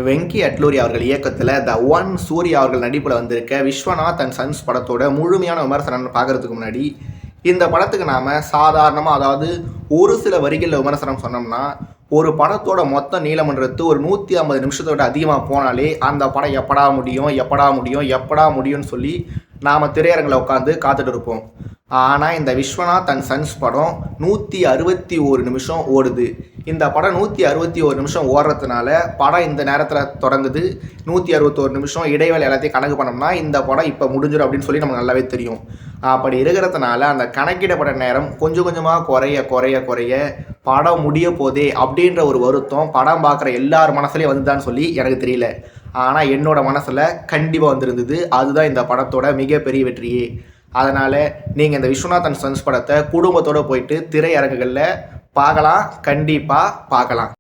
வெங்கி அட்லூரி அவர்கள் இயக்கத்தில் the one Surya அவர்கள் நடிப்பில் வந்திருக்க விஸ்வநாத் அண்ட் சன்ஸ் படத்தோட முழுமையான விமர்சனம் பார்க்கறதுக்கு முன்னாடி இந்த படத்துக்கு நாம் சாதாரணமாக, அதாவது ஒரு சில வரிகளில் விமர்சனம் சொன்னோம்னா, ஒரு படத்தோட மொத்த நீளமன்றது ஒரு 150 நிமிஷத்தோட அதிகமாக போனாலே அந்த படம் எப்படா முடியும்னு சொல்லி நாம் திரையரங்கில் உட்காந்து காத்துட்டு இருப்போம். ஆனால் இந்த விஸ்வநாத் அண்ட் சன்ஸ் படம் 161 நிமிஷம் ஓடுது. இந்த படம் 161 நிமிஷம் ஓடுறதுனால படம் இந்த நேரத்தில் தொடங்குது. 161 நிமிஷம் இடைவேளை எல்லாத்தையும் கணக்கு பண்ணோம்னா இந்த படம் இப்போ முடிஞ்சிடும் அப்படின்னு சொல்லி நமக்கு நல்லாவே தெரியும். அப்படி இருக்கிறதுனால அந்த கணக்கிடப்பட்ட நேரம் கொஞ்சம் கொஞ்சமாக குறைய படம் முடிய போதே அப்படின்ற ஒரு வருத்தம் படம் பார்க்குற எல்லார் மனசுலேயும் வந்துதான்னு சொல்லி எனக்கு தெரியல. ஆனால் என்னோட மனசில் கண்டிப்பாக வந்திருந்தது. அதுதான் இந்த படத்தோட மிகப்பெரிய வெற்றியே. அதனால் நீங்கள் இந்த விஸ்வநாத் அண்ட் சன்ஸ் படத்தை குடும்பத்தோடு போயிட்டு திரையரங்குகளில் பார்க்கலாம், கண்டிப்பாக பார்க்கலாம்.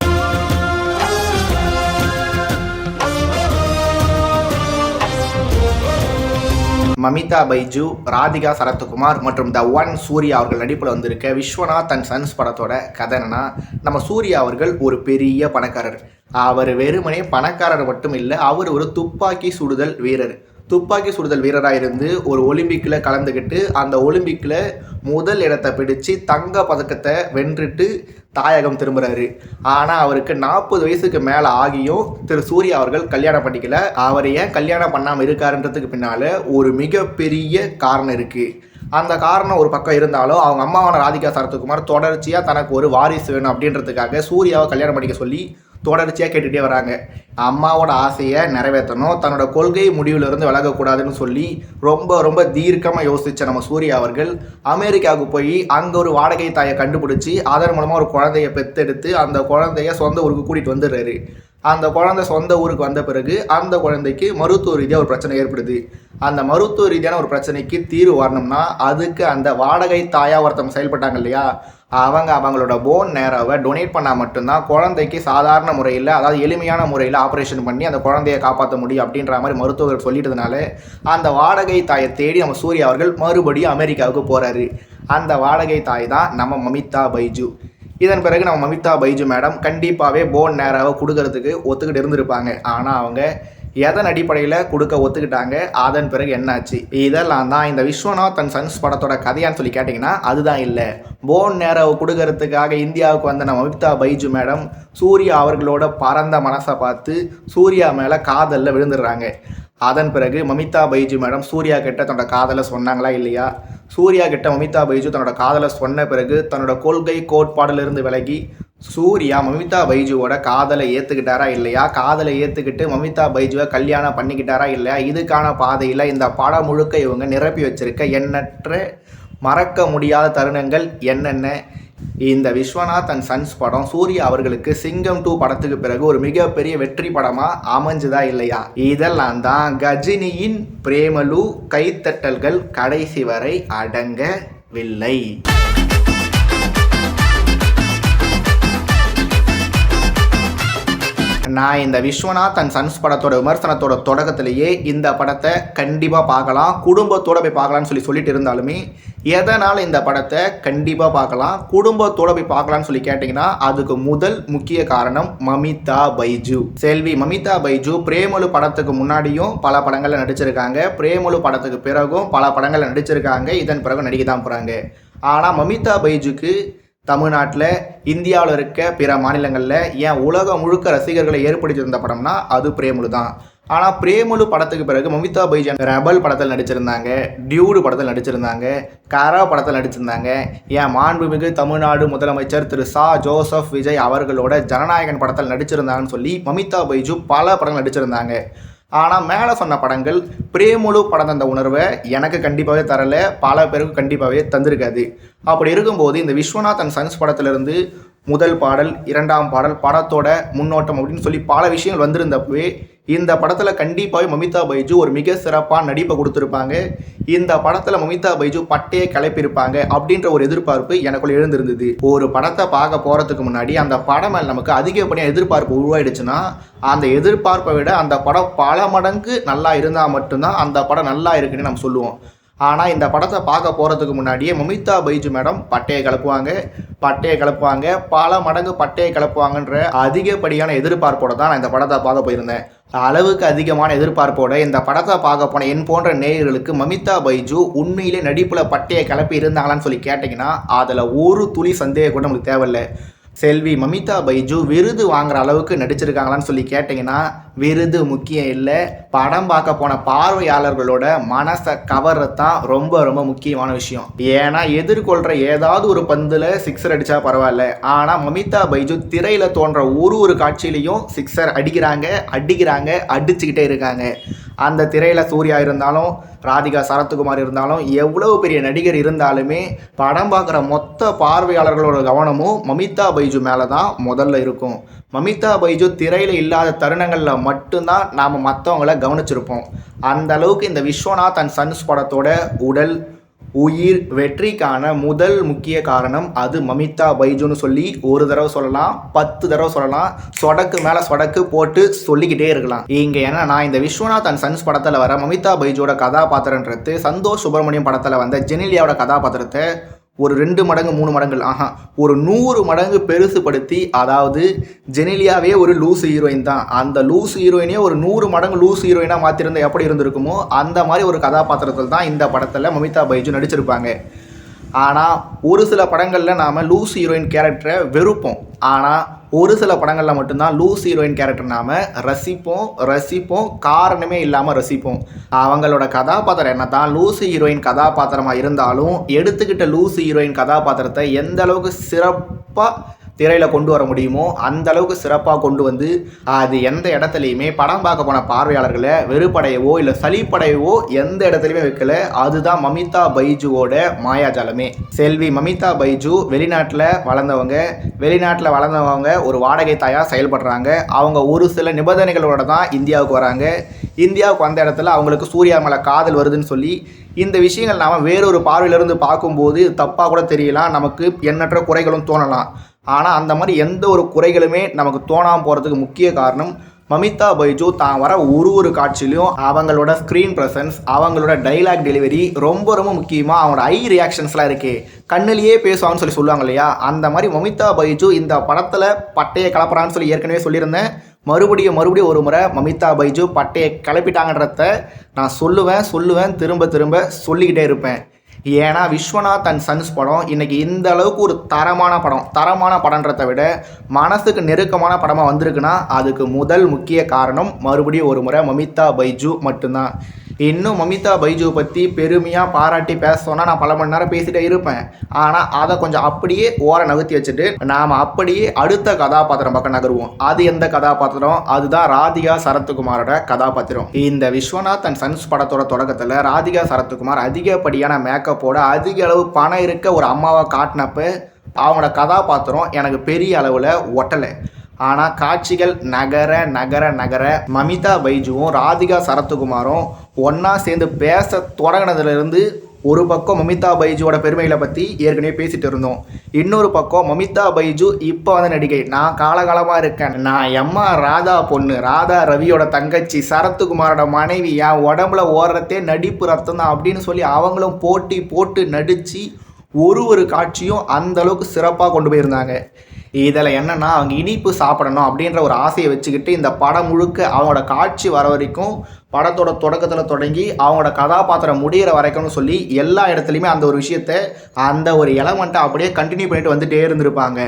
மமிதா பைஜு, ராதிகா சரத்குமார் மற்றும் த ஒன் சூர்யா அவர்கள் நடிப்பில் வந்திருக்க விஸ்வநாத் அண்ட் சன்ஸ் படத்தோட கதை என்னன்னா, நம்ம சூர்யா அவர்கள் ஒரு பெரிய பணக்காரர். அவர் வெறுமனே பணக்காரர் மட்டும் இல்லை, அவர் ஒரு துப்பாக்கி சுடுதல் வீரராக இருந்து ஒரு ஒலிம்பிக்கில் கலந்துக்கிட்டு அந்த ஒலிம்பிக்கில் முதல் இடத்தை பிடிச்சு தங்க பதக்கத்தை வென்றுட்டு தாயகம் திரும்புகிறாரு. ஆனால் அவருக்கு 40 வயசுக்கு மேலே ஆகியும் திரு சூர்யா அவர்கள் கல்யாணம் பண்ணிக்கல. அவர் ஏன் கல்யாணம் பண்ணாமல் இருக்காருன்றதுக்கு பின்னால் ஒரு மிகப்பெரிய காரணம் இருக்குது. அந்த காரணம் ஒரு பக்கம் இருந்தாலும் அவங்க அம்மாவான ராதிகா சரத்குமார் தொடர்ச்சியாக தனக்கு ஒரு வாரிசு வேணும் அப்படின்றதுக்காக சூர்யாவை கல்யாணம் பண்ணிக்க சொல்லி தொடர்ச்சியாக கேட்டுகிட்டே வராங்க. அம்மாவோட ஆசையை நிறைவேற்றணும், தன்னோட கொள்கை முடிவிலிருந்து விலகக்கூடாதுன்னு சொல்லி ரொம்ப தீர்க்கமாக யோசித்த நம்ம சூர்யா அவர்கள் அமெரிக்காவுக்கு போய் அங்கே ஒரு வாடகை தாயை கண்டுபிடிச்சி அதன் மூலமாக ஒரு குழந்தைய பெற்றெடுத்து அந்த குழந்தைய சொந்த ஊருக்கு கூட்டிகிட்டு வந்துடுறாரு. அந்த குழந்தை சொந்த ஊருக்கு வந்த பிறகு அந்த குழந்தைக்கு மருத்துவ ரீதியாக ஒரு பிரச்சனை ஏற்படுது. அந்த மருத்துவ ரீதியான ஒரு பிரச்சனைக்கு தீர்வு வரணும்னா அதுக்கு அந்த வாடகை தாயாக ஒருத்தவங்க செயல்பட்டாங்க இல்லையா, அவங்களோட போன் நேரோவை டொனேட் பண்ணால் மட்டும்தான் குழந்தைக்கு சாதாரண முறையில், அதாவது எளிமையான முறையில் ஆப்ரேஷன் பண்ணி அந்த குழந்தையை காப்பாற்ற முடியும் அப்படின்ற மாதிரி மருத்துவர்கள் சொல்லிட்டதுனால அந்த வாடகை தாயை தேடி நம்ம சூர்யா அவர்கள் மறுபடியும் அமெரிக்காவுக்கு போகிறாரு. அந்த வாடகை தாய் தான் நம்ம மமிதா பைஜு. இதன் பிறகு நம்ம மமிதா பைஜு மேடம் கண்டிப்பாகவே போன் நேராவை கொடுக்கறதுக்கு ஒத்துக்கிட்டு இருந்திருப்பாங்க. ஆனால் அவங்க எதன் அடிப்படையில் கொடுக்க ஒத்துக்கிட்டாங்க, அதன் பிறகு என்னாச்சு, இதெல்லாம் தான் இந்த விஸ்வநாத் அண்ட் சன்ஸ் படத்தோட கதையான்னு சொல்லி கேட்டிங்கன்னா அதுதான் இல்லை. போன் நேராவை கொடுக்கறதுக்காக இந்தியாவுக்கு வந்த நம்ம மமிதா பைஜு மேடம் சூர்யா அவர்களோட பரந்த மனசை பார்த்து சூர்யா மேலே காதலில் விழுந்துடுறாங்க. அதன் பிறகு மமிதா பைஜு மேடம் சூர்யா கிட்ட தன்னோட காதலை சொன்னாங்களா இல்லையா, சூர்யா கிட்ட மமிதா பைஜு தன்னோட காதலை சொன்ன பிறகு தன்னோட கொள்கை கோட்பாடிலிருந்து விலகி சூர்யா மமிதா பைஜுவோட காதலை ஏற்றுக்கிட்டாரா இல்லையா, காதலை ஏற்றுக்கிட்டு மமிதா பைஜுவை கல்யாணம் பண்ணிக்கிட்டாரா இல்லையா, இதுக்கான பாதையில் இந்த படம் முழுக்க இவங்க நிரப்பி வச்சிருக்க எண்ணற்ற மறக்க முடியாத தருணங்கள் என்னென்ன. இந்த விஸ்வநாத் அண்ட் சன்ஸ் படம் சூர்யா அவர்களுக்கு சிங்கம் 2 படத்துக்கு பிறகு ஒரு மிகப்பெரிய வெற்றி படமாக அமைஞ்சுதா இல்லையா, இதெல்லாம் தான் கஜினியின் பிரேமலு கைத்தட்டல்கள் கடைசி வரை அடங்கவில்லை. நான் இந்த விஸ்வநாத் அண்ட் சன்ஸ் படத்தோட விமர்சனத்தோட தொடக்கத்திலேயே இந்த படத்தை கண்டிப்பாக பார்க்கலாம், குடும்பத்தோடு போய் பார்க்கலான்னு சொல்லிட்டு இருந்தாலுமே எதனால் இந்த படத்தை கண்டிப்பாக பார்க்கலாம், குடும்பத்தோடு போய் பார்க்கலான்னு சொல்லி கேட்டிங்கன்னா அதுக்கு முதல் முக்கிய காரணம் மமிதா பைஜு. செல்வி மமிதா பைஜு பிரேமலு படத்துக்கு முன்னாடியும் பல படங்களில் நடிச்சிருக்காங்க, பிரேமலு படத்துக்கு பிறகும் பல படங்களில் நடிச்சிருக்காங்க, இதன் பிறகு நடிக்க தான் போகிறாங்க. ஆனால் மமிதா பைஜுக்கு தமிழ்நாட்டில், இந்தியாவில் இருக்க பிற மாநிலங்களில், ஏன் உலகம் முழுக்க ரசிகர்களை ஏற்படுத்தியிருந்த படம்னா அது பிரேமலு தான். ஆனால் பிரேமலு படத்துக்கு பிறகு மமிதா பைஜு ரெபல் படத்தில் நடிச்சிருந்தாங்க, டியூடு படத்தில் நடிச்சிருந்தாங்க, கரா படத்தில் நடிச்சிருந்தாங்க, ஏன் மாண்புமிகு தமிழ்நாடு முதலமைச்சர் திரு சா ஜோசப் விஜய் அவர்களோட ஜனநாயகன் படத்தில் நடிச்சிருந்தாங்கன்னு சொல்லி மமிதா பைஜு பல படங்கள் நடிச்சிருந்தாங்க. ஆனால் மேலே சொன்ன படங்கள் பிரேமலு படம் தந்த உணர்வை எனக்கு கண்டிப்பாகவே தரலை, பல பேருக்கு கண்டிப்பாகவே தந்திருக்காது. அப்படி இருக்கும்போது இந்த விஸ்வநாத் அண்ட் சன்ஸ் படத்திலிருந்து முதல் பாடல், இரண்டாம் பாடல், படத்தோட முன்னோட்டம் அப்படின்னு சொல்லி பல விஷயங்கள் வந்திருந்தப்பவே இந்த படத்தில் கண்டிப்பாகவே மமிதா பைஜு ஒரு மிக சிறப்பான நடிப்பை கொடுத்துருப்பாங்க. இந்த படத்தில் மமிதா பைஜு பட்டையை கிளப்பியிருப்பாங்க அப்படின்ற ஒரு எதிர்பார்ப்பு எனக்குள்ள எழுந்திருந்தது. ஒரு படத்தை பார்க்க போகிறதுக்கு முன்னாடி அந்த படம் மேலே நமக்கு அதிகப்படியான எதிர்பார்ப்பு உருவாயிடுச்சுன்னா அந்த எதிர்பார்ப்பை விட அந்த படம் பல மடங்கு நல்லா இருந்தால் மட்டும்தான் அந்த படம் நல்லா இருக்குன்னு நம்ம சொல்லுவோம். ஆனால் இந்த படத்தை பார்க்க போகிறதுக்கு முன்னாடியே மமிதா பைஜு மேடம் பட்டையை கிளப்புவாங்க பல மடங்கு பட்டையை கிளப்புவாங்கன்ற அதிகப்படியான எதிர்பார்ப்போட தான் நான் இந்த படத்தை பார்க்க போயிருந்தேன். அளவுக்கு அதிகமான எதிர்பார்ப்போட இந்த படத்தை பார்க்க போன என் போன்ற நேயர்களுக்கு மமிதா பைஜு உண்மையிலே நடிப்பில் பட்டையை கிளப்பி இருந்தாங்களான்னு சொல்லி கேட்டிங்கன்னா அதில் ஒரு துளி சந்தேகம் கூட நமக்கு தேவையில்லை. செல்வி மமிதா பைஜு விருது வாங்குற அளவுக்கு நடிச்சிருக்காங்களான்னு சொல்லி கேட்டிங்கன்னா விருது முக்கியம் இல்லை. படம் பார்க்க போன பார்வையாளர்களோட மனசை கவர்றது தான் ரொம்ப ரொம்ப முக்கியமான விஷயம். ஏன்னா எதிர்கொள்கிற ஏதாவது ஒரு பந்தில் சிக்ஸர் அடித்தா பரவாயில்ல, ஆனால் மமிதா பைஜு திரையில் தோன்ற ஒரு காட்சியிலையும் சிக்ஸர் அடிச்சுக்கிட்டே இருக்காங்க. அந்த திரையில் சூர்யா இருந்தாலும் ராதிகா சரத்குமார் இருந்தாலும் எவ்வளவு பெரிய நடிகர் இருந்தாலுமே படம் பார்க்குற மொத்த பார்வையாளர்களோட கவனமும் மமிதா பைஜு மேலே தான் முதல்ல இருக்கும். மமிதா பைஜு திரையில் இல்லாத தருணங்களில் மட்டும்தான் நாம் மற்றவங்கள கவனிச்சிருப்போம். அந்த அளவுக்கு இந்த விஸ்வநாத் அண்ட் சன்ஸ் படத்தோட உடல் உயிர் வெற்றிக்கான முதல் முக்கிய காரணம் அது மமிதா பைஜுன்னு சொல்லி ஒரு தடவை சொல்லலாம், 10 தடவை சொல்லலாம், சொடக்கு மேலே சொடக்கு போட்டு சொல்லிக்கிட்டே இருக்கலாம். இங்கே என்னன்னா இந்த விஸ்வநாத் அண்ட் சன்ஸ் படத்தில் வர மமிதா பைஜுவோட கதாபாத்திரன்றது சந்தோஷ் சுப்பிரமணியம் படத்தில் வந்த ஜெனிலியாவோட கதாபாத்திரத்தை ஒரு 2 மடங்கு 3 மடங்கு ஒரு 100 மடங்கு பெருசுப்படுத்தி, அதாவது ஜெனிலியாவே ஒரு லூஸ் ஹீரோயின் தான், அந்த லூஸ் ஹீரோயினே ஒரு 100 மடங்கு லூஸ் ஹீரோயினாக மாற்றிருந்தா எப்படி இருந்திருக்குமோ அந்த மாதிரி ஒரு கதாபாத்திரத்தில் தான் இந்த படத்தில் மமிதா பைஜு நடிச்சிருப்பாங்க. ஆனால் ஒரு சில படங்களில் நாம் லூஸ் ஹீரோயின் கேரக்டரை வெறுப்போம், ஆனால் ஒரு சில படங்களில் மட்டும்தான் லூஸ் ஹீரோயின் கேரக்டர் நாம் ரசிப்போம் காரணமே இல்லாமல் ரசிப்போம். அவங்களோட கதாபாத்திரம் என்ன தான் லூஸ் ஹீரோயின் கதாபாத்திரமாக இருந்தாலும் எடுத்துக்கிட்ட லூஸ் ஹீரோயின் கதாபாத்திரத்தை எந்த அளவுக்கு சிறப்பாக திரையில் கொண்டு வர முடியுமோ அந்த அளவுக்கு சிறப்பாக கொண்டு வந்து அது எந்த இடத்துலையுமே படம் பார்க்க போன பார்வையாளர்களை வெறுப்படையவோ இல்லை சலிப்படையவோ எந்த இடத்துலையுமே வைக்கல. அதுதான் மமிதா பைஜுவோட மாயாஜாலமே. செல்வி மமிதா பைஜு வெளிநாட்டில் வளர்ந்தவங்க ஒரு வாடகை தாயாக செயல்படுறாங்க. அவங்க ஒரு சில நிபந்தனைகளோட தான் இந்தியாவுக்கு வராங்க. இந்தியாவுக்கு வந்த இடத்துல அவங்களுக்கு சூர்யா மேலே காதல் வருதுன்னு சொல்லி இந்த விஷயங்கள் நாம் வேறொரு பார்வையிலிருந்து பார்க்கும்போது தப்பாக கூட தெரியலாம், நமக்கு எண்ணற்ற குறைகளும் தோணலாம். ஆனால் அந்த மாதிரி எந்த ஒரு குறைகளுமே நமக்கு தோணாமல் போகிறதுக்கு முக்கிய காரணம் மமிதா பைஜு தான் வர ஒரு காட்சியிலையும் அவங்களோட ஸ்க்ரீன் ப்ரெசன்ஸ், அவங்களோட டைலாக் டெலிவரி, ரொம்ப ரொம்ப முக்கியமாக அவங்களோட ஐ ரியாக்ஷன்ஸ்லாம் இருக்குது. கண்ணிலேயே பேசுவான்னு சொல்லுவாங்க இல்லையா, அந்த மாதிரி மமிதா பைஜு இந்த படத்தில் பட்டையை கலப்புறான்னு சொல்லி ஏற்கனவே சொல்லியிருந்தேன். மறுபடியும் ஒரு முறை மமிதா பைஜு பட்டையை கிளப்பிட்டாங்கன்றத நான் சொல்லுவேன் திரும்ப சொல்லிக்கிட்டே இருப்பேன். ஏன்னா விஸ்வநாத் அண்ட் சன்ஸ் படம் இன்றைக்கி இந்த அளவுக்கு ஒரு தரமான படன்றதை விட மனசுக்கு நெருக்கமான படமாக வந்திருக்குன்னா அதுக்கு முதல் முக்கிய காரணம் மறுபடியும் ஒரு முறை மமிதா பைஜு மட்டும்தான். இன்னும் மமிதா பைஜுவை பற்றி பெருமையாக பாராட்டி பேச சொன்னால் நான் பல மணி நேரம் பேசிகிட்டே இருப்பேன். ஆனால் அதை கொஞ்சம் அப்படியே நகர்த்தி வச்சுட்டு நாம் அப்படியே அடுத்த கதாபாத்திரம் பக்கம் நகருவோம். அது எந்த கதாபாத்திரம்? அதுதான் ராதிகா சரத்குமாரோட கதாபாத்திரம். இந்த விஸ்வநாத் அண்ட் சன்ஸ் படத்தோட தொடக்கத்தில் ராதிகா சரத்குமார் அதிகப்படியான மேக்கப்போட அதிக அளவு பணம் இருக்க ஒரு அம்மாவை காட்டினப்ப அவங்களோட கதாபாத்திரம் எனக்கு பெரிய அளவில் ஒட்டலை. ஆனால் காட்சிகள் நகர மமிதா பைஜுவும் ராதிகா சரத்குமாரும் ஒன்றா சேர்ந்து பேச தொடங்கினதுலேருந்து ஒரு பக்கம் மமிதா பைஜுவோட பெருமைகளை பற்றி ஏற்கனவே பேசிகிட்டு இருந்தோம், இன்னொரு பக்கம் மமிதா பைஜு இப்போ வந்து நடிகை, நான் காலகாலமாக இருக்கேன், நான் எம்மா ராதா பொண்ணு, ராதா ரவியோட தங்கச்சி, சரத்குமாரோட மனைவி, என் உடம்புல ஓடுறதே நடிப்பு ரத்தம் தான் அப்படின்னு சொல்லி அவங்களும் போட்டு நடித்து ஒரு காட்சியும் அந்த அளவுக்கு சிறப்பாக கொண்டு போயிருந்தாங்க. இதில் என்னென்னா அவங்க இனிப்பு சாப்பிடணும் அப்படின்ற ஒரு ஆசையை வச்சுக்கிட்டு இந்த படம் முழுக்க அவங்களோட காட்சி வர வரைக்கும் படத்தோட தொடக்கத்தில் தொடங்கி அவங்களோட கதாபாத்திரம் முடிகிற வரைக்கும்னு சொல்லி எல்லா இடத்துலையுமே அந்த ஒரு விஷயத்தை அந்த ஒரு எலமெண்ட்டை அப்படியே கண்டினியூ பண்ணிட்டு வந்துகிட்டே இருந்திருப்பாங்க.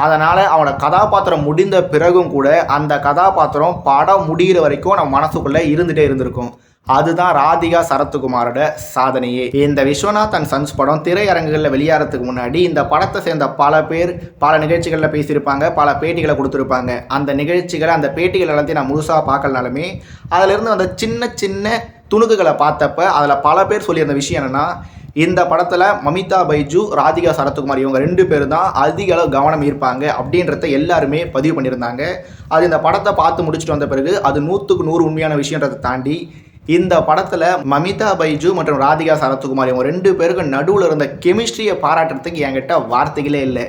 அதனால் அவங்களோட கதாபாத்திரம் முடிந்த பிறகும் கூட அந்த கதாபாத்திரம் படம் முடிகிற வரைக்கும் நம்ம மனசுக்குள்ளே இருந்துகிட்டே அதுதான் ராதிகா சரத்குமாரோட சாதனையே. இந்த விஸ்வநாத் அண்ட் சன்ஸ் படம் திரையரங்குகளில் வெளியாகிறதுக்கு முன்னாடி இந்த படத்தை சேர்ந்த பல பேர் பல நிகழ்ச்சிகளில் பேசியிருப்பாங்க, பல பேட்டிகளை கொடுத்துருப்பாங்க. அந்த பேட்டிகள் எல்லாத்தையும் நான் முழுசாக பார்க்கலனாலுமே அதிலிருந்து அந்த சின்ன துணுக்குகளை பார்த்தப்ப அதில் பல பேர் சொல்லியிருந்த விஷயம் என்னென்னா, இந்த படத்தில் மமிதா பைஜு ராதிகா சரத்குமார் இவங்க 2 பேர் தான் அதிக அளவு கவனம் ஈர்ப்பாங்க அப்படின்றத எல்லாருமே பதிவு பண்ணியிருந்தாங்க. அது இந்த படத்தை பார்த்து முடிச்சுட்டு வந்த பிறகு அது 100க்கு 100 உண்மையான விஷயன்றதை தாண்டி இந்த படத்தில் மமிதா பைஜு மற்றும் ராதிகா சரத்குமார் இவங்க 2 பேருக்கு நடுவில் இருந்த கெமிஸ்ட்ரியை பாராட்டுறதுக்கு என்கிட்ட வார்த்தைகளே இல்லை.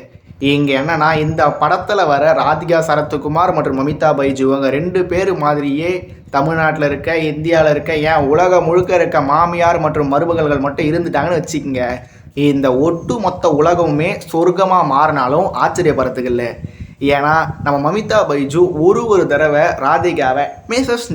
இங்கே என்னன்னா, இந்த படத்தில் வர ராதிகா சரத்குமார் மற்றும் மமிதா பைஜு இவங்க 2 பேர் மாதிரியே தமிழ்நாட்டில் இருக்க, இந்தியாவில் இருக்க, ஏன் உலகம் முழுக்க இருக்க மாமியார் மற்றும் மருமகள்கள் மட்டும் இருந்துட்டாங்கன்னு வச்சுக்கோங்க, இந்த ஒட்டு மொத்த உலகமுமே சொர்க்கமாக மாறினாலும் ஆச்சரியப்படுறதுக்கு இல்லை. ஏன்னா நம்ம மமிதா பைஜு ஒரு தடவை ராதிகாவை மேசஸ்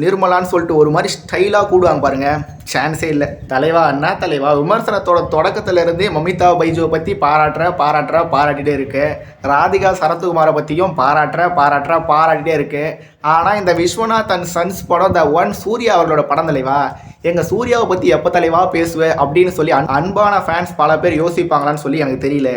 நிர்மலான்னு சொல்லிட்டு ஒரு மாதிரி ஸ்டைலாக கூடுவாங்க பாருங்க, சான்ஸே இல்லை. தலைவா அண்ணா தலைவா விமர்சனத்தோட தொடக்கத்திலிருந்தே மமிதா பைஜுவை பற்றி பாராட்டிகிட்டே இருக்கு. ராதிகா சரத்குமாரை பற்றியும் பாராட்டிகிட்டே இருக்கு. ஆனால் இந்த விஸ்வநாத் அண்ட் சன்ஸ் படம் த ஒன் சூர்யா அவர்களோட படம் தலைவா, எங்கள் சூர்யாவை பற்றி எப்போ தலைவா பேசுவேன் அப்படின்னு சொல்லி அன்பான ஃபேன்ஸ் பல பேர் யோசிப்பாங்களான்னு சொல்லி எனக்கு தெரியல.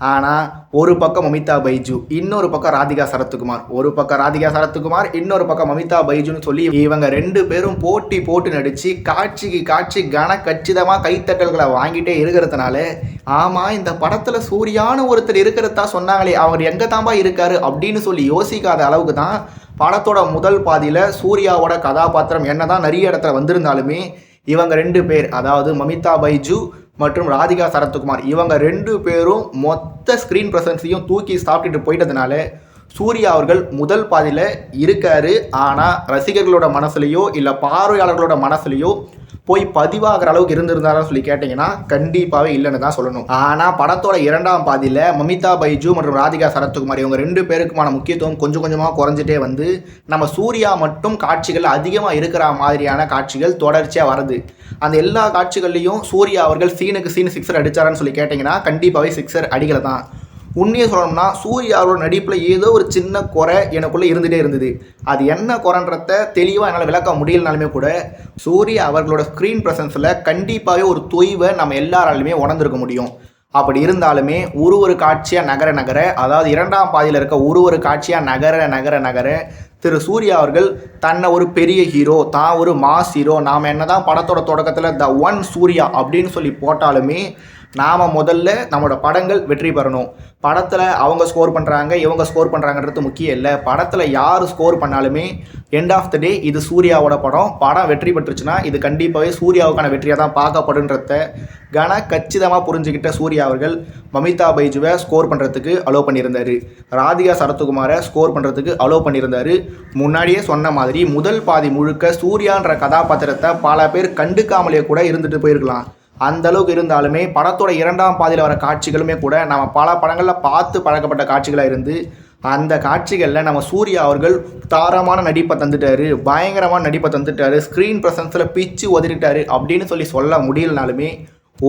ஆனால் ஒரு பக்கம் மமிதா பைஜு, இன்னொரு பக்கம் ராதிகா சரத்குமார், ஒரு பக்கம் ராதிகா சரத்குமார், இன்னொரு பக்கம் மமிதா பைஜுன்னு சொல்லி இவங்க 2 பேரும் போட்டு நடித்து காட்சி கச்சிதமாக கைத்தட்டல்களை வாங்கிட்டே இருக்கிறதுனால, ஆமாம் இந்த படத்தில் சூர்யான்னு ஒருத்தர் இருக்கிறதா சொன்னாங்களே, அவர் எங்கே தான்பா இருக்காரு அப்படின்னு சொல்லி யோசிக்காத அளவுக்கு தான் படத்தோட முதல் பாதியில் சூர்யாவோட கதாபாத்திரம் என்னதான் நிறைய இடத்துல வந்திருந்தாலுமே இவங்க 2 பேர், அதாவது மமிதா பைஜு மற்றும் ராதிகா சரத்குமார், இவங்க 2 பேரும் மொத்த ஸ்க்ரீன் ப்ரெசன்ஸையும் தூக்கி சாப்பிட்டுட்டு போயிட்டதுனால சூர்யா அவர்கள் முதல் பாதியில் இருக்காரு. ஆனால் ரசிகர்களோட மனசுலையோ இல்லை பார்வையாளர்களோட மனசுலையோ போய் பதிவாகிற அளவுக்கு இருந்திருந்தாலும் சொல்லி கேட்டிங்கன்னா கண்டிப்பாகவே இல்லைன்னு தான் சொல்லணும். ஆனால் படத்தோட 2ஆம் பாதியில் மமிதா பைஜு மற்றும் ராதிகா சரத்குமார் இவங்க 2 பேருக்குமான முக்கியத்துவம் கொஞ்சமாக குறைஞ்சிட்டே வந்து நம்ம சூர்யா மட்டும் காட்சிகள் அதிகமாக இருக்கிற மாதிரியான காட்சிகள் தொடர்ச்சியாக வருது. அந்த எல்லா காட்சிகள்லையும் சூர்யா அவர்கள் சீனுக்கு சீன் சிக்ஸர் அடித்தாரான்னு சொல்லி கேட்டிங்கன்னா கண்டிப்பாகவே சிக்ஸர் அடிக்கலை தான். உண்மையை சொல்லணும்னா சூர்யாவோட நடிப்பில் ஏதோ ஒரு சின்ன குறை எனக்குள்ளே இருந்துகிட்டே இருந்தது. அது என்ன குறைன்றத தெளிவாக என்னால் விளக்க முடியலனாலுமே கூட சூர்யா அவர்களோட ஸ்க்ரீன் ப்ரெசன்ஸில் கண்டிப்பாகவே ஒரு தொய்வை நம்ம எல்லாராலுமே உணர்ந்திருக்க முடியும். அப்படி இருந்தாலுமே ஒரு காட்சியாக நகர, அதாவது 2ஆம் பாதியில் இருக்க ஒரு காட்சியாக நகர திரு சூர்யா அவர்கள் தன்னை ஒரு பெரிய ஹீரோ, தான் ஒரு மாஸ் ஹீரோ, நாம் என்ன தான் படத்தோட தொடக்கத்தில் த ஒன் சூர்யா அப்படின்னு சொல்லி போட்டாலுமே நாம் முதல்ல நம்மளோட படங்கள் வெற்றி பெறணும். படத்தில் அவங்க ஸ்கோர் பண்ணுறாங்க, இவங்க ஸ்கோர் பண்ணுறாங்கன்றது முக்கியம் இல்லை. படத்தில் யார் ஸ்கோர் பண்ணாலுமே எண்ட் ஆஃப் த டே இது சூர்யாவோட படம் வெற்றி பெற்றுச்சுன்னா இது கண்டிப்பாகவே சூர்யாவுக்கான வெற்றியாக தான் பார்க்கப்படுன்றத கச்சிதமாக புரிஞ்சுக்கிட்ட சூர்யா அவர்கள் மமிதா பைஜுவை ஸ்கோர் பண்ணுறதுக்கு அலோவ் பண்ணியிருந்தார், ராதிகா சரத்குமாரை ஸ்கோர் பண்ணுறதுக்கு அலோவ் பண்ணியிருந்தார். முன்னாடியே சொன்ன மாதிரி முதல் பாதி முழுக்க சூர்யான்ற கதாபாத்திரத்தை பல பேர் கண்டுக்காமலே கூட இருந்துட்டு போயிருக்கலாம். அந்த அளவுக்கு இருந்தாலுமே படத்தோட 2ஆம் பாதியில் வர காட்சிகளுமே கூட நம்ம பல படங்களில் பார்த்து பழக்கப்பட்ட காட்சிகளாக இருந்து அந்த காட்சிகளில் நம்ம சூர்யா அவர்கள் தாரமான நடிப்பை தந்துட்டாரு, பயங்கரமான நடிப்பை தந்துட்டாரு, ஸ்க்ரீன் ப்ரெசன்ஸில் பிச்சு உதறிட்டாரு அப்படின்னு சொல்ல முடியலனாலுமே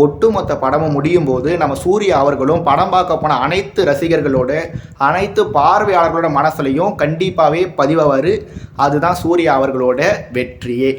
ஒட்டுமொத்த படமும் முடியும் போது நம்ம சூர்யா அவர்களும் படம் பார்க்க போன அனைத்து ரசிகர்களோட அனைத்து பார்வையாளர்களோட மனசுலையும் கண்டிப்பாகவே பதிவாவார். அதுதான் சூர்யா அவர்களோட வெற்றியே.